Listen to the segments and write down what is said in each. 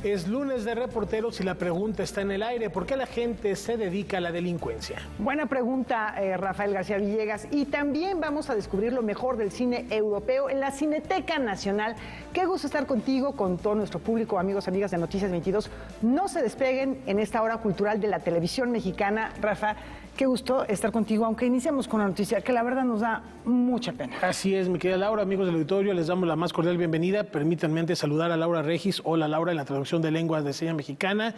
Es lunes de reporteros y la pregunta está en el aire. ¿Por qué la gente se dedica a la delincuencia? Buena pregunta, Rafael García Villegas. Y también vamos a descubrir lo mejor del cine europeo en la Cineteca Nacional. Qué gusto estar contigo, con todo nuestro público, amigos, amigas de Noticias 22. No se despeguen en esta hora cultural de la televisión mexicana. Rafa, qué gusto estar contigo, aunque iniciamos con la noticia que la verdad nos da mucha pena. Así es, mi querida Laura, amigos del auditorio, les damos la más cordial bienvenida. Permítanme antes saludar a Laura Regis. Hola, Laura, en la traducción de lenguas de señas mexicana.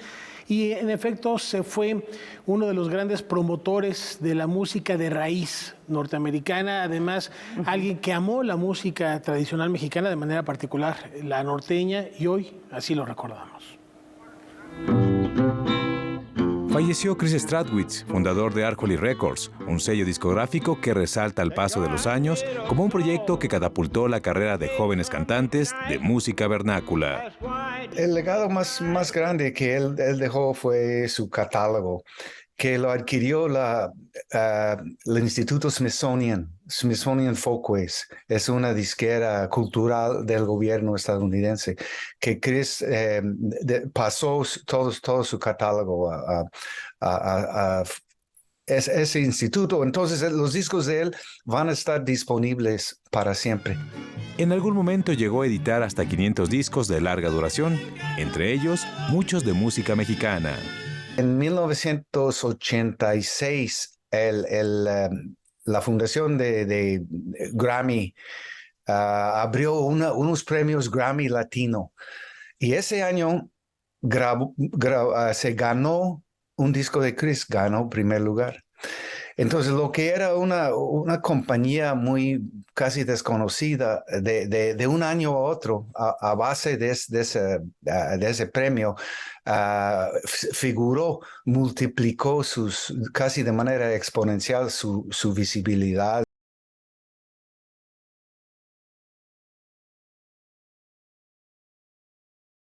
Y en efecto se fue uno de los grandes promotores de la música de raíz norteamericana, además alguien que amó la música tradicional mexicana, de manera particular la norteña, y hoy así lo recordamos. Falleció Chris Stradwitz, fundador de Arcoli Records, un sello discográfico que resalta el paso de los años como un proyecto que catapultó la carrera de jóvenes cantantes de música vernácula. El legado más grande que él dejó fue su catálogo, que lo adquirió el Instituto Smithsonian Folkways. Es una disquera cultural del gobierno estadounidense, que Chris pasó todo su catálogo a ese instituto. Entonces los discos de él van a estar disponibles para siempre. En algún momento llegó a editar hasta 500 discos de larga duración, entre ellos muchos de música mexicana. En 1986, la fundación de Grammy abrió unos premios Grammy Latino, y ese año se ganó un disco de Chris, ganó primer lugar. Entonces, lo que era una compañía muy casi desconocida, de un año a otro, a base de ese premio, multiplicó casi de manera exponencial su visibilidad.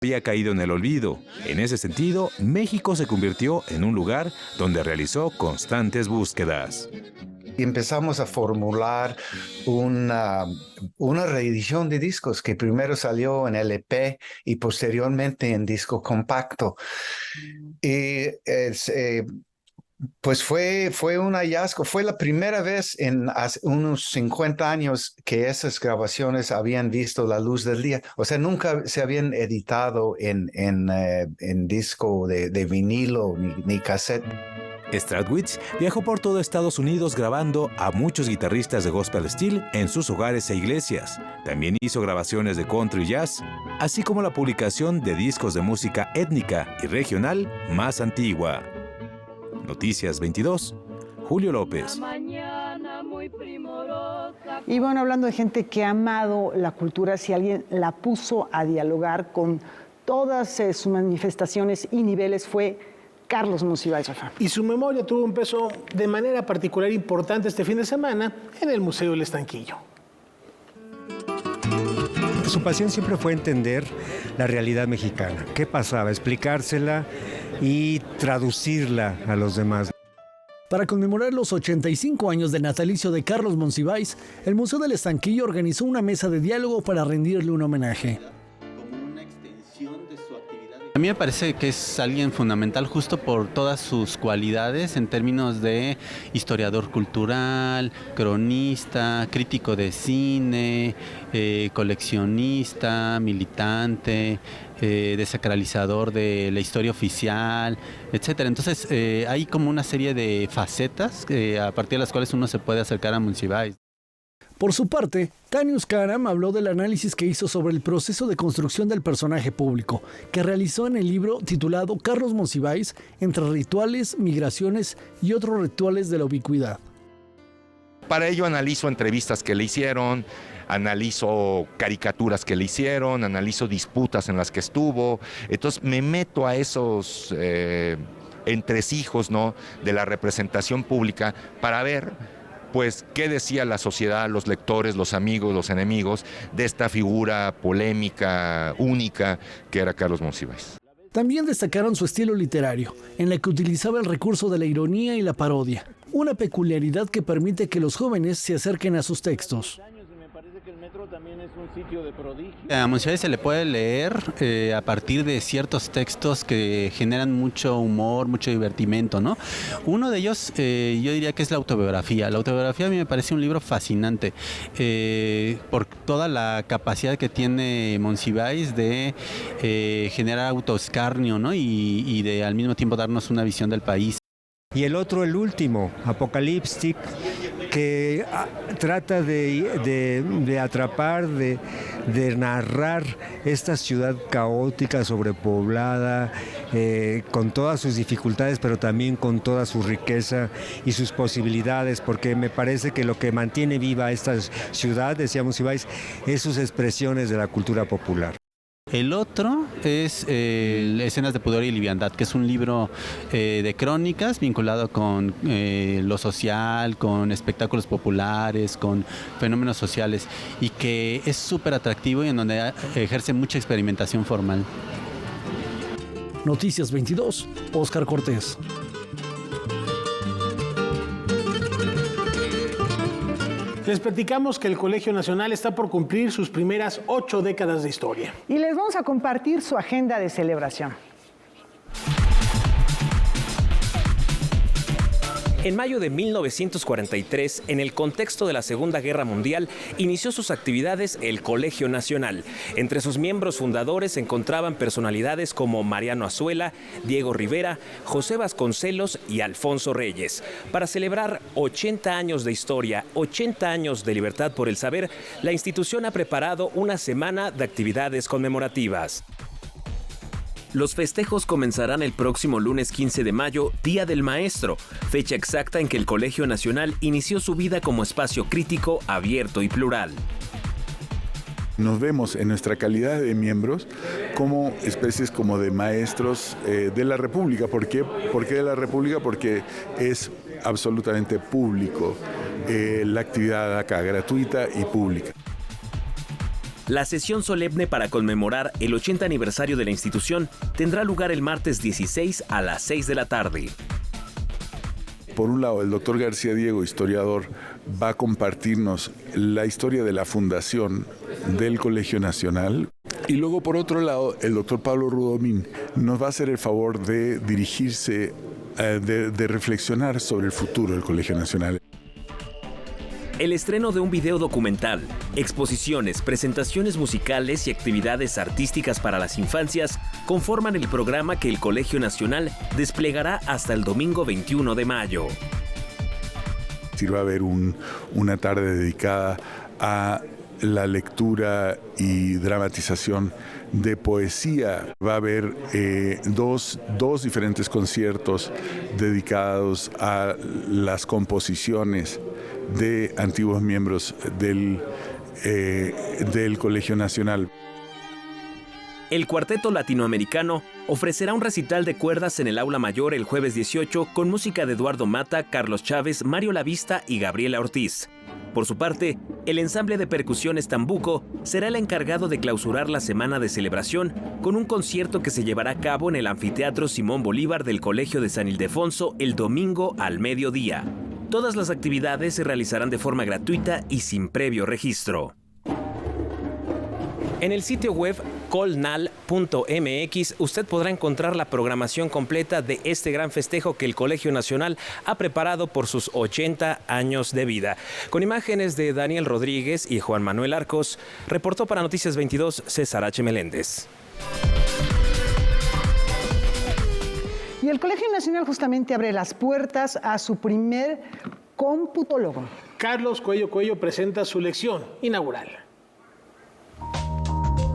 Había caído en el olvido. En ese sentido, México se convirtió en un lugar donde realizó constantes búsquedas. Y empezamos a formular una reedición de discos que primero salió en LP y posteriormente en disco compacto. Y pues fue un hallazgo. Fue la primera vez en hace unos 50 años que esas grabaciones habían visto la luz del día. O sea, nunca se habían editado en disco de vinilo ni cassette. Stradwitz viajó por todo Estados Unidos grabando a muchos guitarristas de gospel steel en sus hogares e iglesias. También hizo grabaciones de country y jazz, así como la publicación de discos de música étnica y regional más antigua. Noticias 22, Julio López. Y bueno, hablando de gente que ha amado la cultura, si alguien la puso a dialogar con todas sus manifestaciones y niveles, fue Carlos Monsiváis. Y su memoria tuvo un peso de manera particular importante este fin de semana en el Museo del Estanquillo. Su pasión siempre fue entender la realidad mexicana, qué pasaba, explicársela y traducirla a los demás. Para conmemorar los 85 años del natalicio de Carlos Monsiváis, el Museo del Estanquillo organizó una mesa de diálogo para rendirle un homenaje. A mí me parece que es alguien fundamental justo por todas sus cualidades en términos de historiador cultural, cronista, crítico de cine, coleccionista, militante, desacralizador de la historia oficial, etcétera. Entonces hay como una serie de facetas a partir de las cuales uno se puede acercar a Monsiváis. Por su parte, Tanius Karam habló del análisis que hizo sobre el proceso de construcción del personaje público, que realizó en el libro titulado Carlos Monsiváis, entre rituales, migraciones y otros rituales de la ubicuidad. Para ello analizo entrevistas que le hicieron, analizo caricaturas que le hicieron, analizo disputas en las que estuvo. Entonces me meto a esos entresijos, ¿no?, de la representación pública para ver pues qué decía la sociedad, los lectores, los amigos, los enemigos de esta figura polémica, única, que era Carlos Monsiváis. También destacaron su estilo literario, en el que utilizaba el recurso de la ironía y la parodia, una peculiaridad que permite que los jóvenes se acerquen a sus textos. que el metro también es un sitio de prodigio. A Monsiváis se le puede leer a partir de ciertos textos que generan mucho humor, mucho divertimento, ¿no? Uno de ellos yo diría que es la autobiografía. La autobiografía a mí me parece un libro fascinante por toda la capacidad que tiene Monsiváis de generar autoescarnio, ¿no? Y de al mismo tiempo darnos una visión del país. Y el otro, el último, Apocalíptic, que trata de atrapar, de narrar esta ciudad caótica, sobrepoblada, con todas sus dificultades, pero también con toda su riqueza y sus posibilidades, porque me parece que lo que mantiene viva esta ciudad, decía Monsiváis, es sus expresiones de la cultura popular. El otro es Escenas de Pudor y Liviandad, que es un libro de crónicas vinculado con lo social, con espectáculos populares, con fenómenos sociales, y que es súper atractivo y en donde ejerce mucha experimentación formal. Noticias 22, Óscar Cortés. Les platicamos que el Colegio Nacional está por cumplir sus primeras 8 décadas de historia. Y les vamos a compartir su agenda de celebración. En mayo de 1943, en el contexto de la Segunda Guerra Mundial, inició sus actividades el Colegio Nacional. Entre sus miembros fundadores se encontraban personalidades como Mariano Azuela, Diego Rivera, José Vasconcelos y Alfonso Reyes. Para celebrar 80 años de historia, 80 años de libertad por el saber, la institución ha preparado una semana de actividades conmemorativas. Los festejos comenzarán el próximo lunes 15 de mayo, Día del Maestro, fecha exacta en que el Colegio Nacional inició su vida como espacio crítico, abierto y plural. Nos vemos en nuestra calidad de miembros como especies como de maestros de la República. ¿Por qué? ¿Por qué de la República? Porque es absolutamente público la actividad acá, gratuita y pública. La sesión solemne para conmemorar el 80 aniversario de la institución tendrá lugar el martes 16 a las 6 de la tarde. Por un lado, el doctor García Diego, historiador, va a compartirnos la historia de la fundación del Colegio Nacional. Y luego, por otro lado, el doctor Pablo Rudomín nos va a hacer el favor de dirigirse, de reflexionar sobre el futuro del Colegio Nacional. El estreno de un video documental, exposiciones, presentaciones musicales y actividades artísticas para las infancias conforman el programa que el Colegio Nacional desplegará hasta el domingo 21 de mayo. Sí, va a haber una tarde dedicada a la lectura y dramatización de poesía. Va a haber dos diferentes conciertos dedicados a las composiciones de antiguos miembros del Colegio Nacional. El Cuarteto Latinoamericano ofrecerá un recital de cuerdas en el Aula Mayor el jueves 18 con música de Eduardo Mata, Carlos Chávez, Mario Lavista y Gabriela Ortiz. Por su parte, el ensamble de percusiones Tambuco será el encargado de clausurar la semana de celebración con un concierto que se llevará a cabo en el Anfiteatro Simón Bolívar del Colegio de San Ildefonso el domingo al mediodía. Todas las actividades se realizarán de forma gratuita y sin previo registro. En el sitio web colnal.mx usted podrá encontrar la programación completa de este gran festejo que el Colegio Nacional ha preparado por sus 80 años de vida. Con imágenes de Daniel Rodríguez y Juan Manuel Arcos, reportó para Noticias 22 César H. Meléndez. Y el Colegio Nacional justamente abre las puertas a su primer computólogo. Carlos Coello presenta su lección inaugural.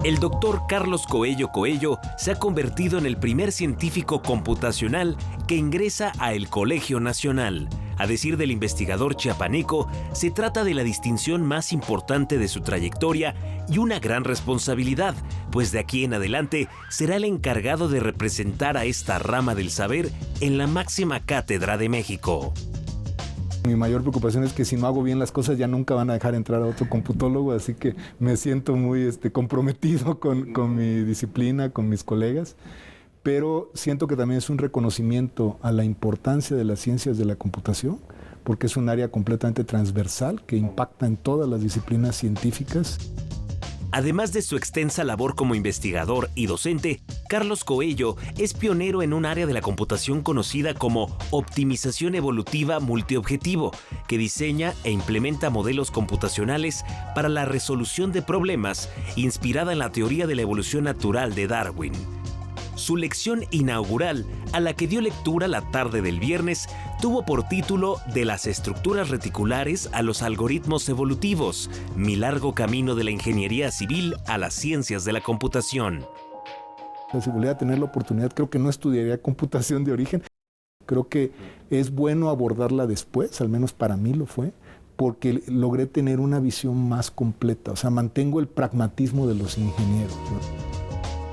El doctor Carlos Coello se ha convertido en el primer científico computacional que ingresa a el Colegio Nacional. A decir del investigador chiapaneco, se trata de la distinción más importante de su trayectoria y una gran responsabilidad, pues de aquí en adelante será el encargado de representar a esta rama del saber en la máxima cátedra de México. Mi mayor preocupación es que si no hago bien las cosas ya nunca van a dejar entrar a otro computólogo, así que me siento muy comprometido con mi disciplina, con mis colegas, pero siento que también es un reconocimiento a la importancia de las ciencias de la computación porque es un área completamente transversal que impacta en todas las disciplinas científicas. Además de su extensa labor como investigador y docente, Carlos Coello es pionero en un área de la computación conocida como optimización evolutiva multiobjetivo, que diseña e implementa modelos computacionales para la resolución de problemas inspirada en la teoría de la evolución natural de Darwin. Su lección inaugural, a la que dio lectura la tarde del viernes, tuvo por título De las estructuras reticulares a los algoritmos evolutivos, mi largo camino de la ingeniería civil a las ciencias de la computación. Si volviera a tener la oportunidad, creo que no estudiaría computación de origen. Creo que es bueno abordarla después, al menos para mí lo fue, porque logré tener una visión más completa. O sea, mantengo el pragmatismo de los ingenieros, ¿no?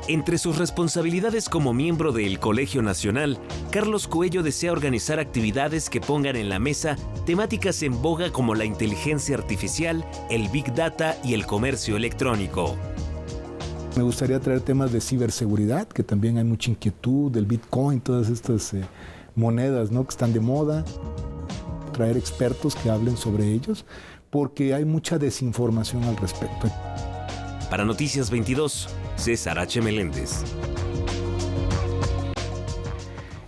Entre sus responsabilidades como miembro del Colegio Nacional, Carlos Coello desea organizar actividades que pongan en la mesa temáticas en boga como la inteligencia artificial, el Big Data y el comercio electrónico. Me gustaría traer temas de ciberseguridad, que también hay mucha inquietud, del Bitcoin, todas estas monedas, ¿no?, que están de moda. Traer expertos que hablen sobre ellos, porque hay mucha desinformación al respecto. Para Noticias 22, César H. Meléndez.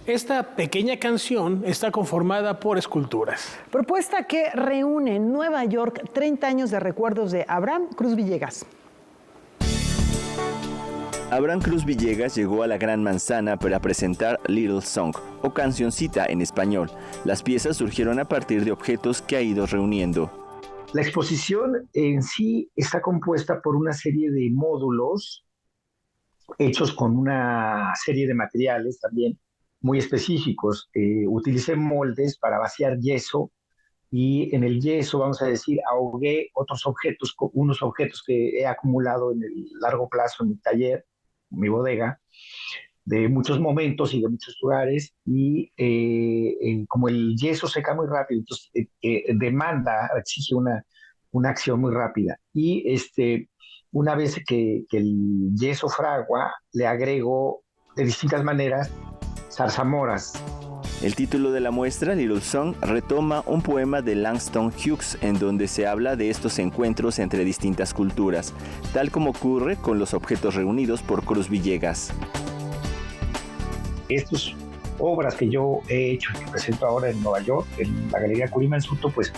Esta pequeña canción está conformada por esculturas. Propuesta que reúne en Nueva York 30 años de recuerdos de Abraham Cruz Villegas. Abraham Cruz Villegas llegó a la Gran Manzana para presentar Little Song, o Cancioncita en español. Las piezas surgieron a partir de objetos que ha ido reuniendo. La exposición en sí está compuesta por una serie de módulos hechos con una serie de materiales también muy específicos. Utilicé moldes para vaciar yeso y en el yeso, vamos a decir, ahogué otros objetos, unos objetos que he acumulado en el largo plazo en mi taller, mi bodega, de muchos momentos y de muchos lugares, y como el yeso seca muy rápido, entonces exige una acción muy rápida. Y una vez que el yeso fragua, le agrego de distintas maneras zarzamoras. El título de la muestra, Little Song, retoma un poema de Langston Hughes en donde se habla de estos encuentros entre distintas culturas, tal como ocurre con los objetos reunidos por Cruz Villegas. Estas obras que yo he hecho y que presento ahora en Nueva York, en la Galería Curí Mansueto, pues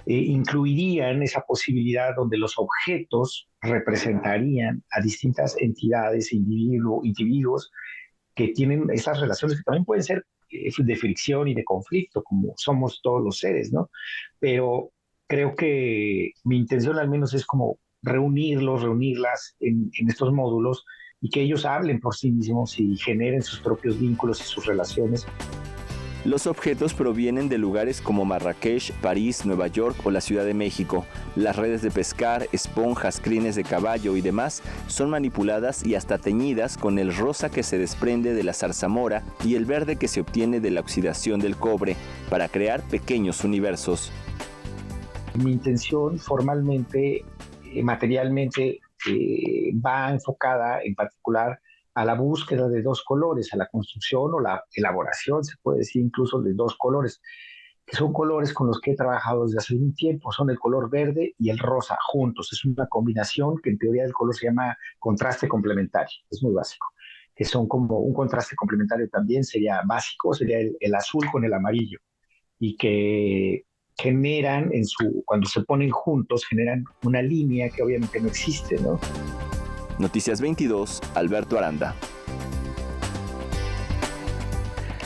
incluirían esa posibilidad donde los objetos representarían a distintas entidades, individuos que tienen esas relaciones que también pueden ser de fricción y de conflicto, como somos todos los seres, ¿no? Pero creo que mi intención al menos es como reunirlas en estos módulos y que ellos hablen por sí mismos y generen sus propios vínculos y sus relaciones. Los objetos provienen de lugares como Marrakech, París, Nueva York o la Ciudad de México. Las redes de pescar, esponjas, crines de caballo y demás son manipuladas y hasta teñidas con el rosa que se desprende de la zarzamora y el verde que se obtiene de la oxidación del cobre para crear pequeños universos. Mi intención formalmente, materialmente, va enfocada en particular a la búsqueda de dos colores, a la construcción o la elaboración, se puede decir incluso de dos colores, que son colores con los que he trabajado desde hace un tiempo, son el color verde y el rosa juntos. Es una combinación que en teoría del color se llama contraste complementario, es muy básico, que son como un contraste complementario también sería básico, sería el azul con el amarillo, y que generan cuando se ponen juntos, generan una línea que obviamente no existe, ¿no? Noticias 22, Alberto Aranda.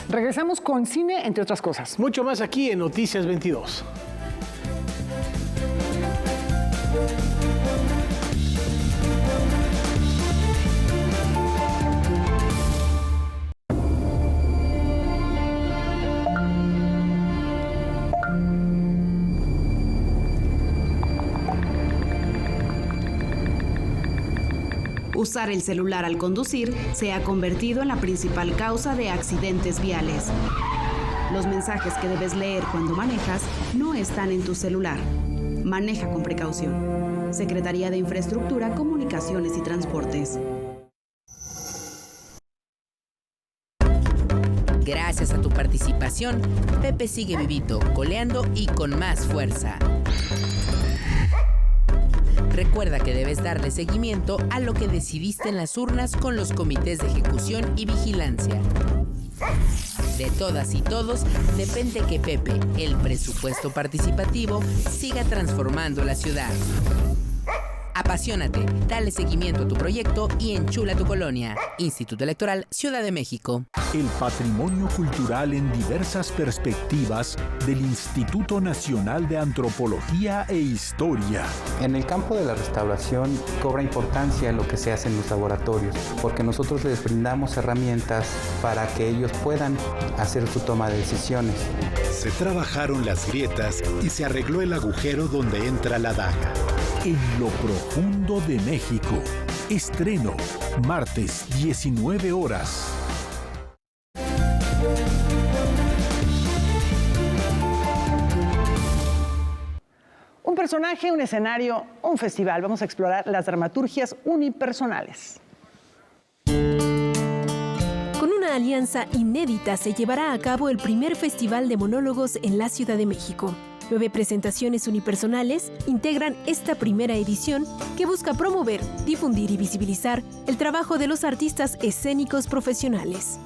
Regresamos con cine, entre otras cosas. Mucho más aquí en Noticias 22. Usar el celular al conducir se ha convertido en la principal causa de accidentes viales. Los mensajes que debes leer cuando manejas no están en tu celular. Maneja con precaución. Secretaría de Infraestructura, Comunicaciones y Transportes. Gracias Gracias a tu participación, Pepe sigue vivito, coleando y con más fuerza. Recuerda que debes darle seguimiento a lo que decidiste en las urnas con los comités de ejecución y vigilancia. De todas y todos depende que Pepe, el presupuesto participativo, siga transformando la ciudad. Apasionate, dale seguimiento a tu proyecto y enchula tu colonia. Instituto Electoral, Ciudad de México. El patrimonio cultural en diversas perspectivas del Instituto Nacional de Antropología e Historia. En el campo de la restauración cobra importancia lo que se hace en los laboratorios, porque nosotros les brindamos herramientas para que ellos puedan hacer su toma de decisiones. Se trabajaron las grietas y se arregló el agujero donde entra la daga. En lo profundo de México. Estreno, martes, 19 horas. Un personaje, un escenario, un festival. Vamos a explorar las dramaturgias unipersonales. Con una alianza inédita se llevará a cabo el primer festival de monólogos en la Ciudad de México. 9 presentaciones unipersonales integran esta primera edición que busca promover, difundir y visibilizar el trabajo de los artistas escénicos profesionales.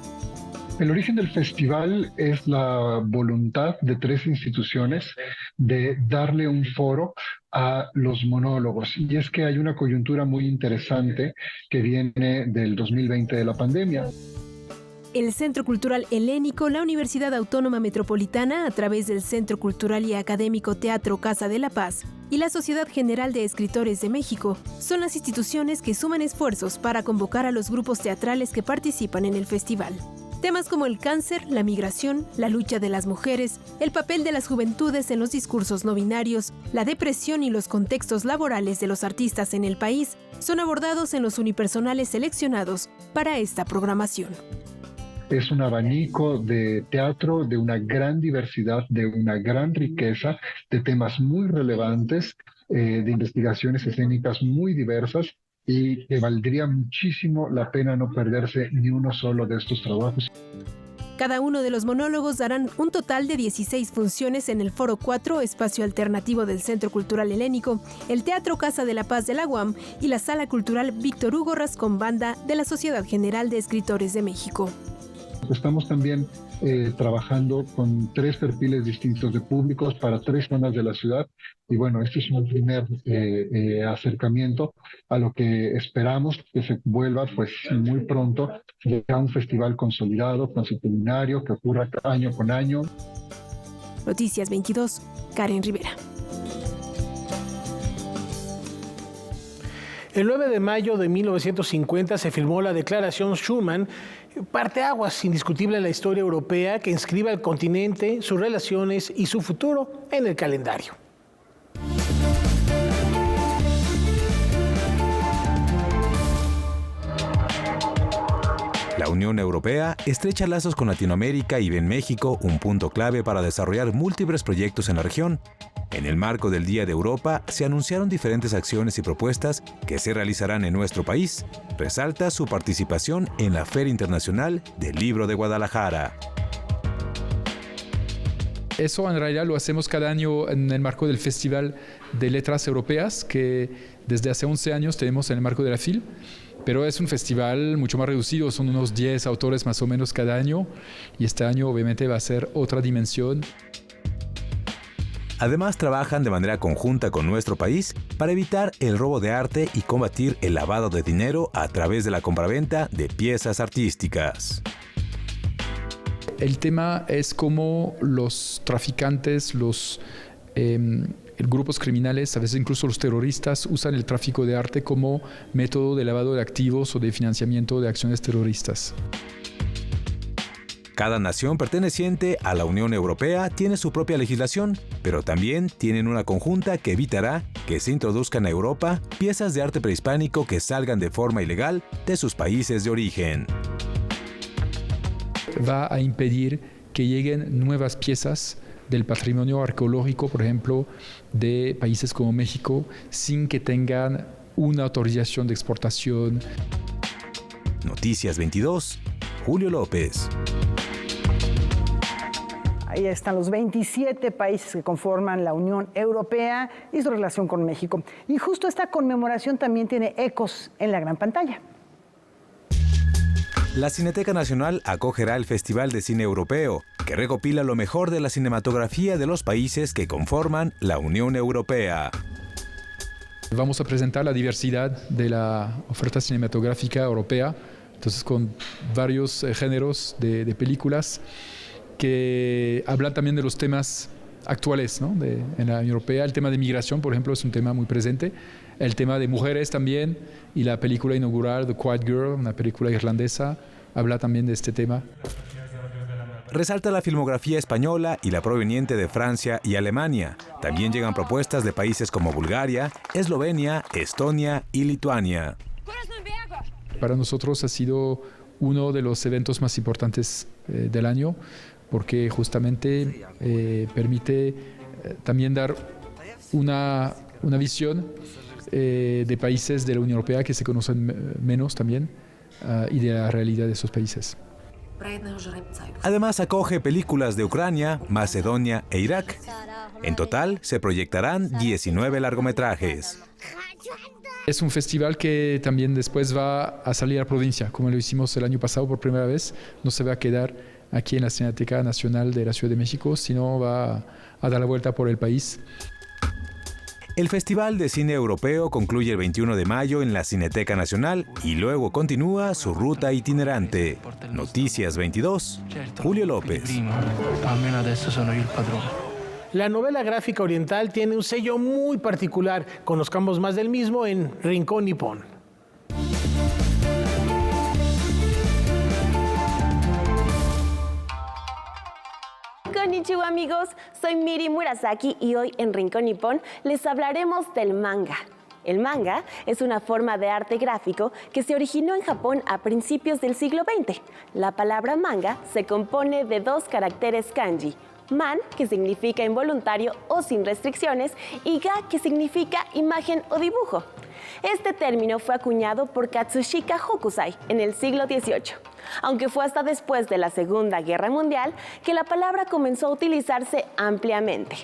El origen del festival es la voluntad de 3 instituciones de darle un foro a los monólogos. Y es que hay una coyuntura muy interesante que viene del 2020 de la pandemia. El Centro Cultural Helénico, la Universidad Autónoma Metropolitana, a través del Centro Cultural y Académico Teatro Casa de la Paz, y la Sociedad General de Escritores de México, son las instituciones que suman esfuerzos para convocar a los grupos teatrales que participan en el festival. Temas como el cáncer, la migración, la lucha de las mujeres, el papel de las juventudes en los discursos no binarios, la depresión y los contextos laborales de los artistas en el país son abordados en los unipersonales seleccionados para esta programación. Es un abanico de teatro, de una gran diversidad, de una gran riqueza, de temas muy relevantes, de investigaciones escénicas muy diversas y que valdría muchísimo la pena no perderse ni uno solo de estos trabajos. Cada uno de los monólogos darán un total de 16 funciones en el Foro 4, espacio alternativo del Centro Cultural Helénico, el Teatro Casa de la Paz de la UAM y la Sala Cultural Víctor Hugo Rascón Banda de la Sociedad General de Escritores de México. Estamos también trabajando con 3 perfiles distintos de públicos para 3 zonas de la ciudad y bueno, este es un primer acercamiento a lo que esperamos que se vuelva pues muy pronto ya un festival consolidado, consuetudinario, que ocurra año con año. Noticias 22, Karen Rivera. El 9 de mayo de 1950 se firmó la Declaración Schuman, parteaguas indiscutible en la historia europea que inscribe al continente, sus relaciones y su futuro en el calendario. La Unión Europea estrecha lazos con Latinoamérica y ve en México un punto clave para desarrollar múltiples proyectos en la región. En el marco del Día de Europa se anunciaron diferentes acciones y propuestas que se realizarán en nuestro país. Resalta su participación en la Feria Internacional del Libro de Guadalajara. Eso en realidad lo hacemos cada año en el marco del Festival de Letras Europeas, que desde hace 11 años tenemos en el marco de la FIL. Pero es un festival mucho más reducido, son unos 10 autores más o menos cada año, y este año obviamente va a ser otra dimensión. Además, trabajan de manera conjunta con nuestro país para evitar el robo de arte y combatir el lavado de dinero a través de la compraventa de piezas artísticas. El tema es cómo los traficantes, los grupos criminales, a veces incluso los terroristas, usan el tráfico de arte como método de lavado de activos o de financiamiento de acciones terroristas. Cada nación perteneciente a la Unión Europea tiene su propia legislación, pero también tienen una conjunta que evitará que se introduzcan a Europa piezas de arte prehispánico que salgan de forma ilegal de sus países de origen. Va a impedir que lleguen nuevas piezas del patrimonio arqueológico, por ejemplo, de países como México, sin que tengan una autorización de exportación. Noticias 22, Julio López. Ahí están los 27 países que conforman la Unión Europea y su relación con México. Y justo esta conmemoración también tiene ecos en la gran pantalla. La Cineteca Nacional acogerá el Festival de Cine Europeo, que recopila lo mejor de la cinematografía de los países que conforman la Unión Europea. Vamos a presentar la diversidad de la oferta cinematográfica europea, entonces con varios géneros de películas que hablan también de los temas actuales, ¿no? En la Unión Europea. El tema de migración, por ejemplo, es un tema muy presente. El tema de mujeres también, y la película inaugural The Quiet Girl, una película irlandesa, habla también de este tema. Resalta la filmografía española y la proveniente de Francia y Alemania. También llegan propuestas de países como Bulgaria, Eslovenia, Estonia y Lituania. Para nosotros ha sido uno de los eventos más importantes del año, porque justamente permite también dar una visión de países de la Unión Europea que se conocen menos también y de la realidad de esos países. Además acoge películas de Ucrania, Macedonia e Irak. En total se proyectarán 19 largometrajes. Es un festival que también después va a salir a provincia, como lo hicimos el año pasado por primera vez. No se va a quedar aquí en la Cineteca Nacional de la Ciudad de México, sino va a dar la vuelta por el país. El Festival de Cine Europeo concluye el 21 de mayo en la Cineteca Nacional y luego continúa su ruta itinerante. Noticias 22, Julio López. La novela gráfica oriental tiene un sello muy particular. Conozcamos más del mismo en Rincón Nippon. Konnichiwa amigos, soy Miri Murasaki y hoy en Rincón Nippon les hablaremos del manga. El manga es una forma de arte gráfico que se originó en Japón a principios del siglo XX. La palabra manga se compone de dos caracteres kanji, man, que significa involuntario o sin restricciones, y ga, que significa imagen o dibujo. Este término fue acuñado por Katsushika Hokusai en el siglo XVIII, aunque fue hasta después de la Segunda Guerra Mundial que la palabra comenzó a utilizarse ampliamente.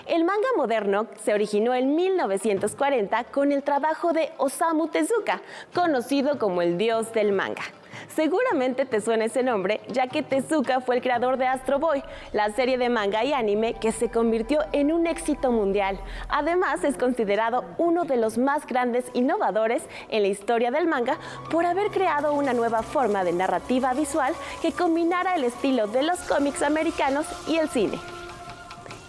El manga moderno se originó en 1940 con el trabajo de Osamu Tezuka, conocido como el dios del manga. Seguramente te suena ese nombre, ya que Tezuka fue el creador de Astro Boy, la serie de manga y anime que se convirtió en un éxito mundial. Además, es considerado uno de los más grandes innovadores en la historia del manga por haber creado una nueva forma de narrativa visual que combinara el estilo de los cómics americanos y el cine.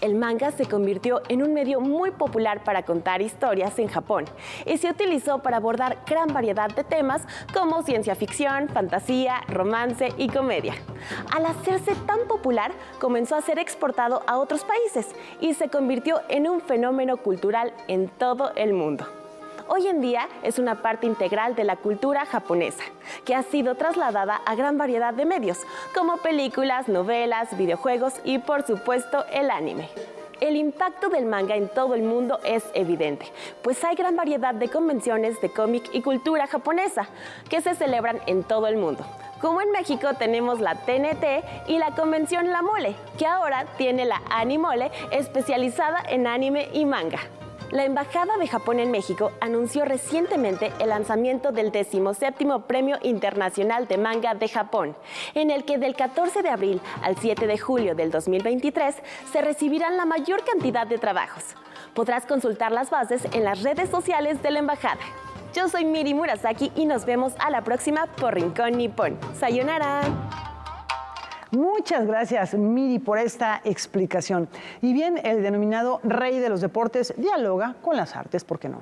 El manga se convirtió en un medio muy popular para contar historias en Japón y se utilizó para abordar gran variedad de temas como ciencia ficción, fantasía, romance y comedia. Al hacerse tan popular, comenzó a ser exportado a otros países y se convirtió en un fenómeno cultural en todo el mundo. Hoy en día es una parte integral de la cultura japonesa, que ha sido trasladada a gran variedad de medios, como películas, novelas, videojuegos y, por supuesto, el anime. El impacto del manga en todo el mundo es evidente, pues hay gran variedad de convenciones de cómic y cultura japonesa que se celebran en todo el mundo. Como en México tenemos la TNT y la convención La Mole, que ahora tiene la Animole, especializada en anime y manga. La Embajada de Japón en México anunció recientemente el lanzamiento del 17º Premio Internacional de Manga de Japón, en el que del 14 de abril al 7 de julio del 2023 se recibirán la mayor cantidad de trabajos. Podrás consultar las bases en las redes sociales de la Embajada. Yo soy Miri Murasaki y nos vemos a la próxima por Rincón Nippon. ¡Sayonara! Muchas gracias, Miri, por esta explicación. Y bien, el denominado rey de los deportes dialoga con las artes, ¿por qué no?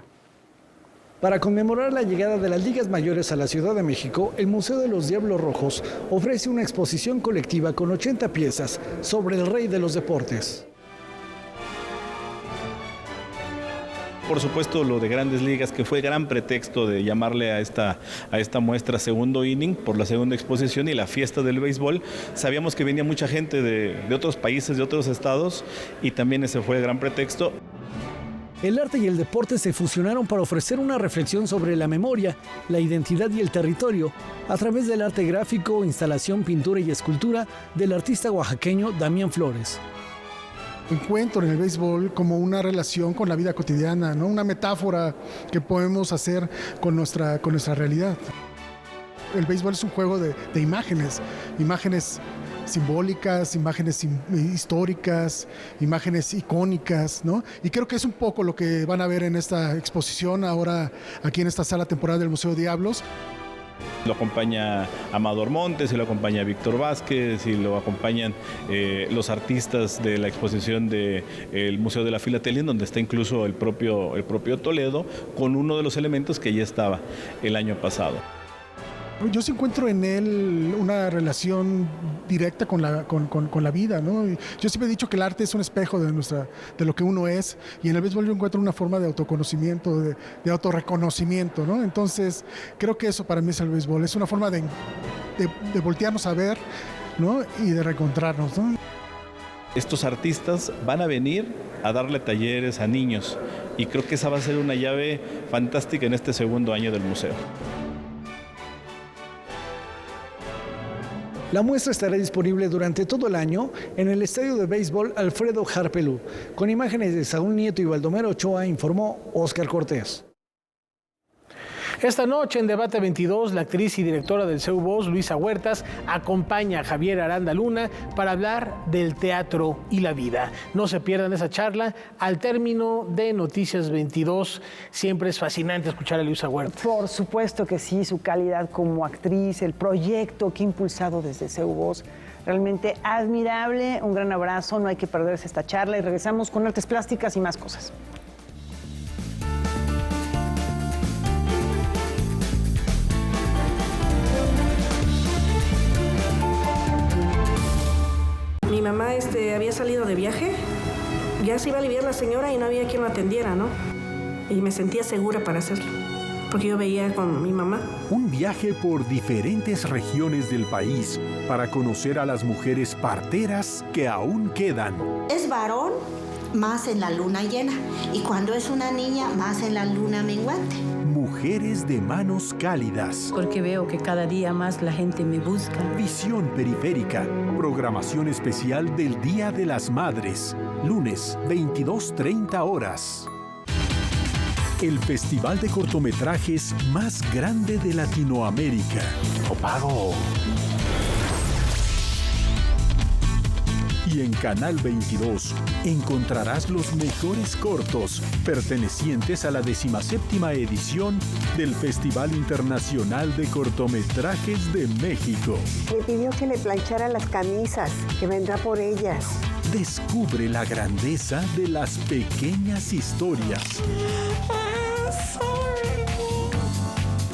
Para conmemorar la llegada de las ligas mayores a la Ciudad de México, el Museo de los Diablos Rojos ofrece una exposición colectiva con 80 piezas sobre el rey de los deportes. Por supuesto, lo de Grandes Ligas, que fue gran pretexto de llamarle a esta muestra segundo inning por la segunda exposición y la fiesta del béisbol. Sabíamos que venía mucha gente de otros países, de otros estados, y también ese fue el gran pretexto. El arte y el deporte se fusionaron para ofrecer una reflexión sobre la memoria, la identidad y el territorio, a través del arte gráfico, instalación, pintura y escultura del artista oaxaqueño Damián Flores. Encuentro en el béisbol como una relación con la vida cotidiana, ¿no? Una metáfora que podemos hacer con nuestra realidad. El béisbol es un juego de imágenes simbólicas, imágenes históricas, imágenes icónicas, ¿no? Y creo que es un poco lo que van a ver en esta exposición ahora aquí en esta sala temporal del Museo Diablos. Lo acompaña Amador Montes, y lo acompaña Víctor Vázquez, y lo acompañan los artistas de la exposición del Museo de la Filatelia, en donde está incluso el propio Toledo, con uno de los elementos que ya estaba el año pasado. Yo sí encuentro en él una relación directa con la vida, ¿no? Yo siempre he dicho que el arte es un espejo de lo que uno es, y en el béisbol yo encuentro una forma de autoconocimiento, de autorreconocimiento, ¿no? Entonces, creo que eso para mí es el béisbol, es una forma de voltearnos a ver, ¿no? Y de reencontrarnos, ¿no? Estos artistas van a venir a darle talleres a niños, y creo que esa va a ser una llave fantástica en este segundo año del museo. La muestra estará disponible durante todo el año en el estadio de béisbol Alfredo Harpelú. Con imágenes de Saúl Nieto y Baldomero Ochoa, informó Óscar Cortés. Esta noche en Debate 22, la actriz y directora del CEU Voz, Luisa Huertas, acompaña a Javier Aranda Luna para hablar del teatro y la vida. No se pierdan esa charla. Al término de Noticias 22, siempre es fascinante escuchar a Luisa Huertas. Por supuesto que sí, su calidad como actriz, el proyecto que ha impulsado desde CEU Voz, realmente admirable. Un gran abrazo, no hay que perderse esta charla y regresamos con artes plásticas y más cosas. Mi mamá había salido de viaje, ya se iba a aliviar la señora y no había quien la atendiera, ¿no? Y me sentía segura para hacerlo, porque yo veía con mi mamá. Un viaje por diferentes regiones del país para conocer a las mujeres parteras que aún quedan. Es varón, más en la luna llena, y cuando es una niña, más en la luna menguante. Mujeres de manos cálidas. Porque veo que cada día más la gente me busca. Visión periférica. Programación especial del Día de las Madres. Lunes, 22:30 horas. El festival de cortometrajes más grande de Latinoamérica. Copago. Y en Canal 22 encontrarás los mejores cortos pertenecientes a la 17ª edición del Festival Internacional de Cortometrajes de México. Me pidió que le planchara las camisas, que vendrá por ellas. Descubre la grandeza de las pequeñas historias.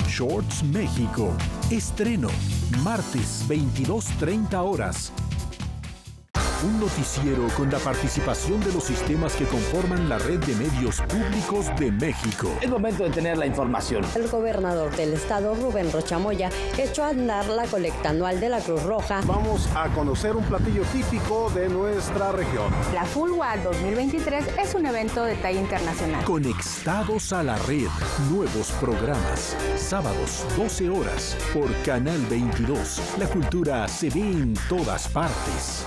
Shorts México. Estreno. Martes, 22:30 horas. Un noticiero con la participación de los sistemas que conforman la red de medios públicos de México. Es momento de tener la información. El gobernador del estado, Rubén Rocha Moya, echó a andar la colecta anual de la Cruz Roja. Vamos a conocer un platillo típico de nuestra región. La FULWA 2023 es un evento de talla internacional. Conectados a la red. Nuevos programas. Sábados, 12 horas. Por Canal 22. La cultura se ve en todas partes.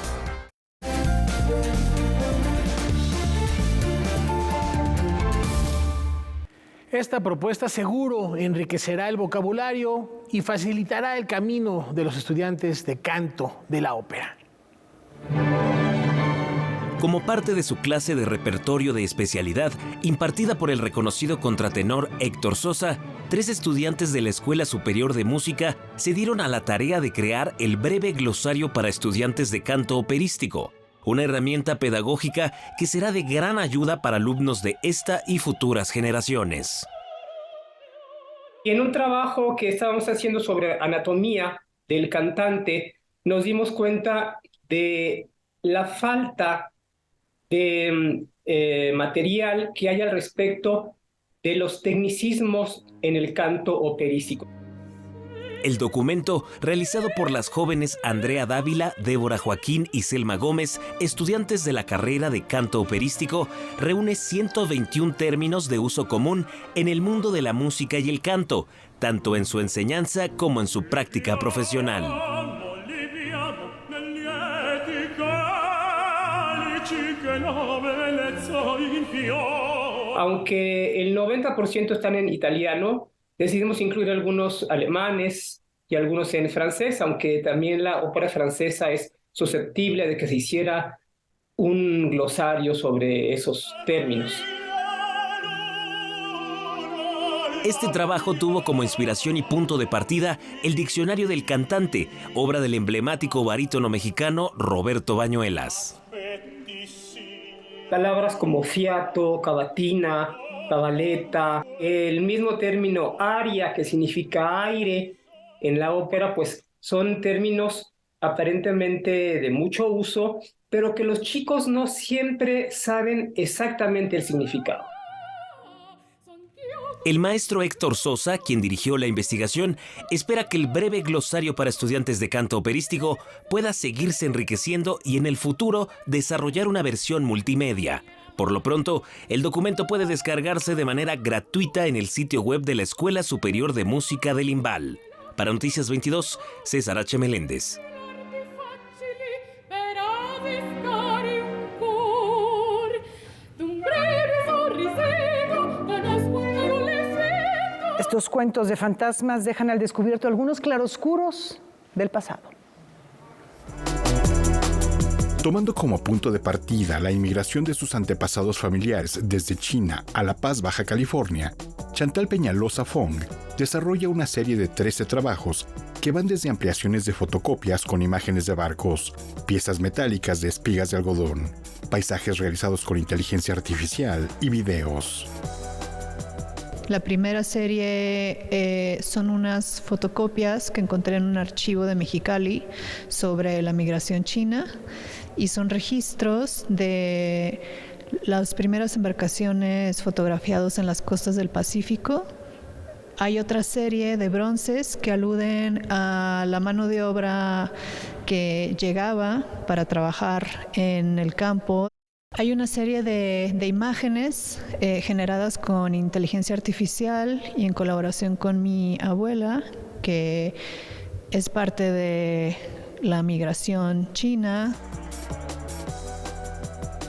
Esta propuesta seguro enriquecerá el vocabulario y facilitará el camino de los estudiantes de canto de la ópera. Como parte de su clase de repertorio de especialidad, impartida por el reconocido contratenor Héctor Sosa, 3 estudiantes de la Escuela Superior de Música se dieron a la tarea de crear el breve glosario para estudiantes de canto operístico, una herramienta pedagógica que será de gran ayuda para alumnos de esta y futuras generaciones. En un trabajo que estábamos haciendo sobre anatomía del cantante, nos dimos cuenta de la falta de material que hay al respecto de los tecnicismos en el canto operístico. El documento, realizado por las jóvenes Andrea Dávila, Débora Joaquín y Selma Gómez, estudiantes de la carrera de canto operístico, reúne 121 términos de uso común en el mundo de la música y el canto, tanto en su enseñanza como en su práctica profesional. Aunque el 90% están en italiano, decidimos incluir algunos alemanes y algunos en francés, aunque también la ópera francesa es susceptible de que se hiciera un glosario sobre esos términos. Este trabajo tuvo como inspiración y punto de partida el Diccionario del Cantante, obra del emblemático barítono mexicano Roberto Bañuelas. Palabras como fiato, cavatina, cabaleta, el mismo término aria, que significa aire, en la ópera, pues son términos aparentemente de mucho uso, pero que los chicos no siempre saben exactamente el significado. El maestro Héctor Sosa, quien dirigió la investigación, espera que el breve glosario para estudiantes de canto operístico pueda seguirse enriqueciendo y en el futuro desarrollar una versión multimedia. Por lo pronto, el documento puede descargarse de manera gratuita en el sitio web de la Escuela Superior de Música del IMBAL. Para Noticias 22, César H. Meléndez. Estos cuentos de fantasmas dejan al descubierto algunos claroscuros del pasado. Tomando como punto de partida la inmigración de sus antepasados familiares desde China a La Paz, Baja California, Chantal Peñalosa Fong desarrolla una serie de 13 trabajos que van desde ampliaciones de fotocopias con imágenes de barcos, piezas metálicas de espigas de algodón, paisajes realizados con inteligencia artificial y videos. La primera serie son unas fotocopias que encontré en un archivo de Mexicali sobre la migración china y son registros de las primeras embarcaciones fotografiadas en las costas del Pacífico. Hay otra serie de bronces que aluden a la mano de obra que llegaba para trabajar en el campo. Hay una serie de imágenes generadas con inteligencia artificial y en colaboración con mi abuela, que es parte de la migración china.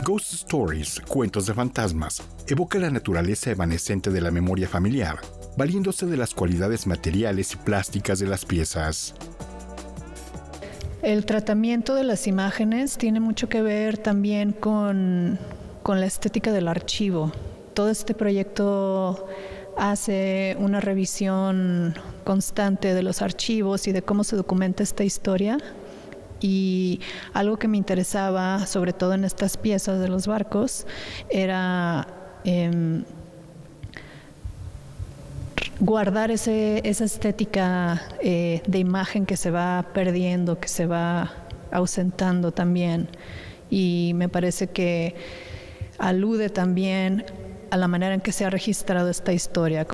Ghost Stories, Cuentos de Fantasmas, evoca la naturaleza evanescente de la memoria familiar, valiéndose de las cualidades materiales y plásticas de las piezas. El tratamiento de las imágenes tiene mucho que ver también con la estética del archivo. Todo este proyecto hace una revisión constante de los archivos y de cómo se documenta esta historia. Y algo que me interesaba, sobre todo en estas piezas de los barcos, era guardar esa estética de imagen que se va perdiendo, que se va ausentando también. Y me parece que alude también a la manera en que se ha registrado esta historia.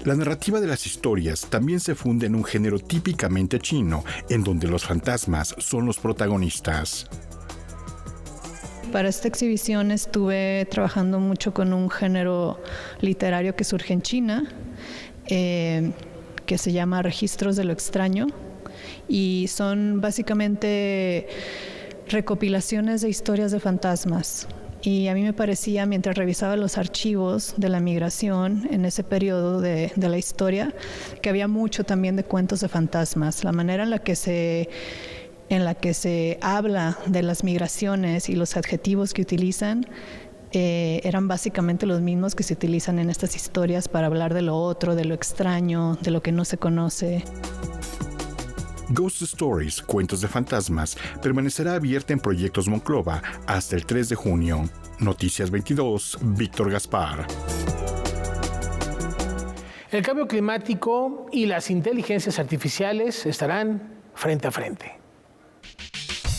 La narrativa de las historias también se funde en un género típicamente chino, en donde los fantasmas son los protagonistas. Para esta exhibición estuve trabajando mucho con un género literario que surge en China, que se llama Registros de lo Extraño, y son básicamente recopilaciones de historias de fantasmas. Y a mí me parecía, mientras revisaba los archivos de la migración en ese periodo de la historia, que había mucho también de cuentos de fantasmas. La manera en la que se habla de las migraciones y los adjetivos que utilizan eran básicamente los mismos que se utilizan en estas historias para hablar de lo otro, de lo extraño, de lo que no se conoce. Ghost Stories, Cuentos de Fantasmas, permanecerá abierta en Proyectos Monclova hasta el 3 de junio. Noticias 22, Víctor Gaspar. El cambio climático y las inteligencias artificiales estarán frente a frente.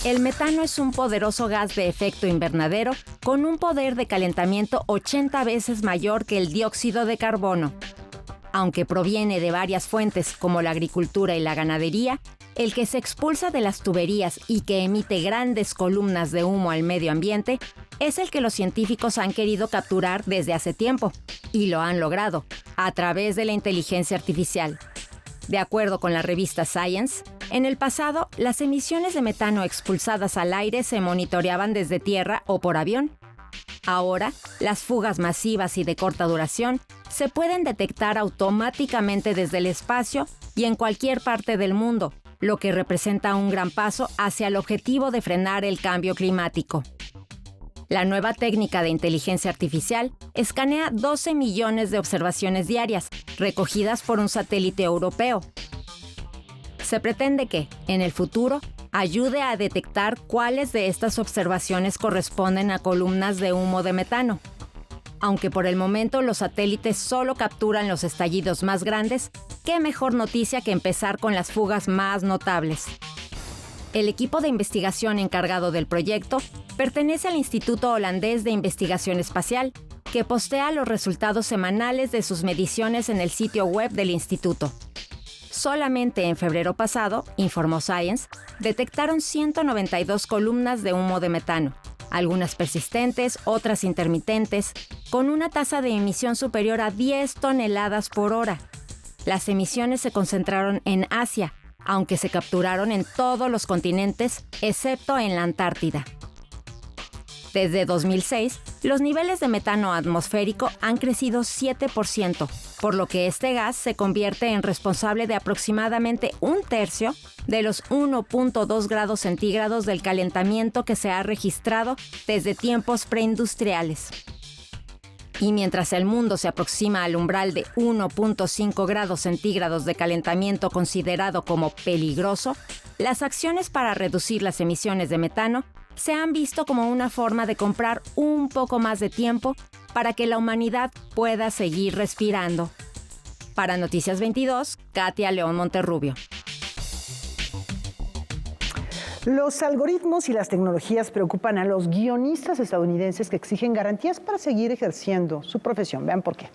El metano es un poderoso gas de efecto invernadero con un poder de calentamiento 80 veces mayor que el dióxido de carbono. Aunque proviene de varias fuentes como la agricultura y la ganadería, el que se expulsa de las tuberías y que emite grandes columnas de humo al medio ambiente es el que los científicos han querido capturar desde hace tiempo, y lo han logrado, a través de la inteligencia artificial. De acuerdo con la revista Science, en el pasado, las emisiones de metano expulsadas al aire se monitoreaban desde tierra o por avión. Ahora, las fugas masivas y de corta duración se pueden detectar automáticamente desde el espacio y en cualquier parte del mundo, lo que representa un gran paso hacia el objetivo de frenar el cambio climático. La nueva técnica de inteligencia artificial escanea 12 millones de observaciones diarias, recogidas por un satélite europeo. Se pretende que, en el futuro, ayude a detectar cuáles de estas observaciones corresponden a columnas de humo de metano. Aunque por el momento los satélites solo capturan los estallidos más grandes, qué mejor noticia que empezar con las fugas más notables. El equipo de investigación encargado del proyecto pertenece al Instituto Holandés de Investigación Espacial, que postea los resultados semanales de sus mediciones en el sitio web del instituto. Solamente en febrero pasado, informó Science, detectaron 192 columnas de humo de metano, algunas persistentes, otras intermitentes, con una tasa de emisión superior a 10 toneladas por hora. Las emisiones se concentraron en Asia, aunque se capturaron en todos los continentes, excepto en la Antártida. Desde 2006, los niveles de metano atmosférico han crecido 7%, por lo que este gas se convierte en responsable de aproximadamente un tercio de los 1.2 grados centígrados del calentamiento que se ha registrado desde tiempos preindustriales. Y mientras el mundo se aproxima al umbral de 1.5 grados centígrados de calentamiento considerado como peligroso, las acciones para reducir las emisiones de metano se han visto como una forma de comprar un poco más de tiempo para que la humanidad pueda seguir respirando. Para Noticias 22, Katia León Monterrubio. Los algoritmos y las tecnologías preocupan a los guionistas estadounidenses que exigen garantías para seguir ejerciendo su profesión. Vean por qué.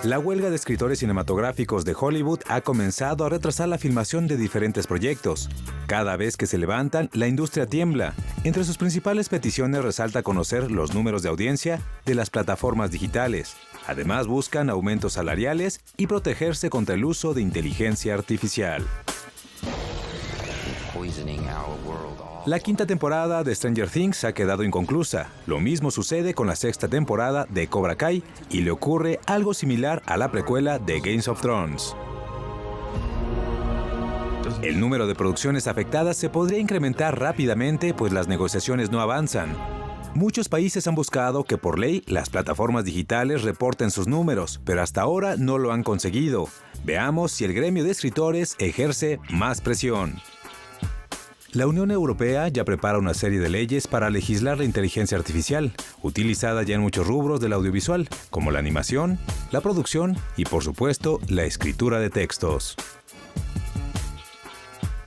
La huelga de escritores cinematográficos de Hollywood ha comenzado a retrasar la filmación de diferentes proyectos. Cada vez que se levantan, la industria tiembla. Entre sus principales peticiones resalta conocer los números de audiencia de las plataformas digitales. Además, buscan aumentos salariales y protegerse contra el uso de inteligencia artificial. La quinta temporada de Stranger Things ha quedado inconclusa. Lo mismo sucede con la sexta temporada de Cobra Kai y le ocurre algo similar a la precuela de Game of Thrones. El número de producciones afectadas se podría incrementar rápidamente, pues las negociaciones no avanzan. Muchos países han buscado que por ley las plataformas digitales reporten sus números, pero hasta ahora no lo han conseguido. Veamos si el gremio de escritores ejerce más presión. La Unión Europea ya prepara una serie de leyes para legislar la inteligencia artificial, utilizada ya en muchos rubros del audiovisual, como la animación, la producción y, por supuesto, la escritura de textos.